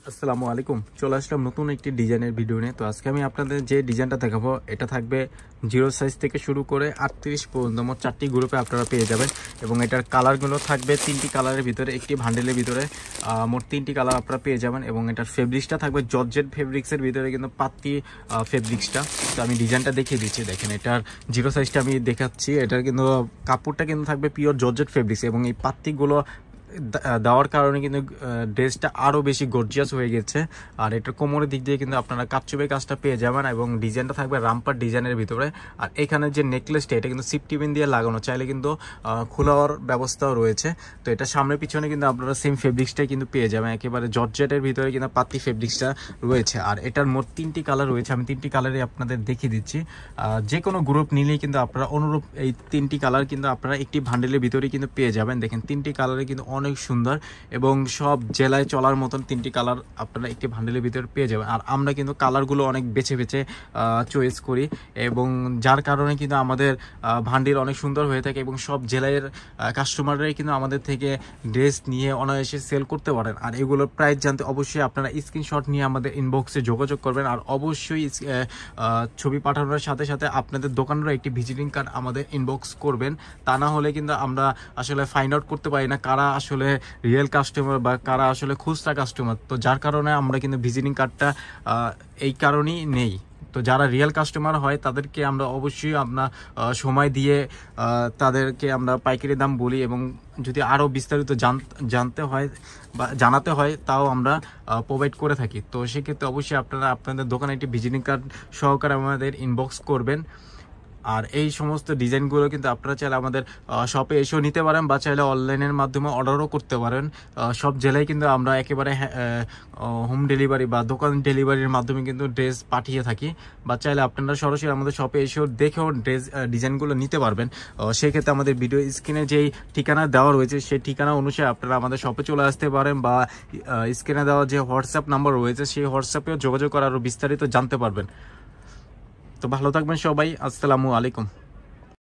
আসসালামু আলাইকুম। চলে আসলাম নতুন একটি ডিজাইনের ভিডিও নিয়ে। তো আজকে আমি আপনাদের যে ডিজাইনটা দেখাবো এটা থাকবে 0 সাইজ থেকে শুরু করে 38 পর্যন্ত মোট 4টি গ্রুপে আপনারা পেয়ে যাবেন এবং এটার কালারগুলো থাকবে 3টি কালারের ভিতরে, একটি ভান্ডেলের ভিতরে মোট 3টি কালার আপনারা পেয়ে যাবেন এবং এটার ফেব্রিক্সটা থাকবে জর্জেট ফেব্রিক্সের ভিতরে, কিন্তু পাত্তি ফেব্রিক্সটা। তো আমি ডিজাইনটা দেখিয়ে দিচ্ছি, দেখেন এটার 0 সাইজটা আমি দেখাচ্ছি। এটার কিন্তু কাপড়টা কিন্তু থাকবে পিওর জর্জেট ফেব্রিক্স এবং এই পাত্তিগুলো দেওয়ার কারণে কিন্তু ড্রেসটা আরও বেশি গর্জিয়াস হয়ে গেছে। আর এটার কোমরের দিক দিয়ে কিন্তু আপনারা কাপচুপে কাজটা পেয়ে যাবেন এবং ডিজাইনটা থাকবে রামপার ডিজাইনের ভিতরে। আর এখানে যে নেকলেসটা এটা কিন্তু সিফটি পিন দিয়ে লাগানো, চাইলে কিন্তু খোলার ব্যবস্থাও রয়েছে। তো এটা সামনে পিছনে কিন্তু আপনারা সেম ফেব্রিক্সটাই কিন্তু পেয়ে যাবেন, একেবারে জর্জেটের ভিতরে কিন্তু পাতি ফেব্রিক্সটা রয়েছে। আর এটার মোট 3টি কালার রয়েছে, আমি 3টি কালারই আপনাদের দেখিয়ে দিচ্ছি। যে কোনো গ্রুপ নিলেই কিন্তু আপনারা অনুরূপ এই 3টি কালার কিন্তু আপনারা একটি ভান্ডেলের ভিতরেই কিন্তু পেয়ে যাবেন। দেখেন 3টি কালারে কিন্তু অনেক সুন্দর এবং সব জেলায় চলার মতন 3টি কালার আপনারা একটি ভান্ডেলের ভিতরে পেয়ে যাবেন। আর আমরা কিন্তু কালারগুলো অনেক বেছে বেছে চয়েস করি এবং যার কারণে কিন্তু আমাদের ভান্ডেল অনেক সুন্দর হয়ে থাকে এবং সব জেলার কাস্টমাররাই কিন্তু আমাদের থেকে ড্রেস নিয়ে অনায়াসে সেল করতে পারেন। আর এগুলোর প্রাইস জানতে অবশ্যই আপনারা স্ক্রিনশট নিয়ে আমাদের ইনবক্সে যোগাযোগ করবেন। আর অবশ্যই ছবি পাঠানোর সাথে সাথে আপনাদের দোকানেরও একটি ভিজিটিং কার্ড আমাদের ইনবক্স করবেন। তা না হলে কিন্তু আমরা আসলে ফাইন্ড আউট করতে পারি না কারা আসলে রিয়েল কাস্টমার বা কারা আসলে খুচরা কাস্টমার। তো যার কারণে আমরা কিন্তু ভিজিটিং কার্ডটা এই কারণেই নেই। তো যারা রিয়েল কাস্টমার হয় তাদেরকে আমরা অবশ্যই আপনার সময় দিয়ে তাদেরকে আমরা পাইকারি দাম বলি এবং যদি আরও বিস্তারিত জানতে হয় বা জানাতে হয় তাও আমরা প্রোভাইড করে থাকি। তো সেক্ষেত্রে অবশ্যই আপনারা আপনাদের দোকানে একটি ভিজিটিং কার্ড সহকারে আমাদের ইনবক্স করবেন। আর এই সমস্ত ডিজাইনগুলো কিন্তু আপনারা চাইলে আমাদের শপে এসেও নিতে পারেন বা চাইলে অনলাইনের মাধ্যমে অর্ডারও করতে পারেন। সব জেলায় কিন্তু আমরা একেবারে হোম ডেলিভারি বা দোকান ডেলিভারির মাধ্যমে কিন্তু ড্রেস পাঠিয়ে থাকি, বা চাইলে আপনারা সরাসরি আমাদের শপে এসেও দেখেও ড্রেস ডিজাইনগুলো নিতে পারবেন। সেক্ষেত্রে আমাদের ভিডিও স্ক্রিনে যেই ঠিকানা দেওয়া রয়েছে সেই ঠিকানা অনুসারে আপনারা আমাদের শপে চলে আসতে পারেন বা স্ক্রিনে দেওয়া যে হোয়াটসঅ্যাপ নাম্বার রয়েছে সেই হোয়াটসঅ্যাপেও যোগাযোগ করে আরও বিস্তারিত জানতে পারবেন। তো ভালো থাকবেন সবাই, আসসালামু আলাইকুম।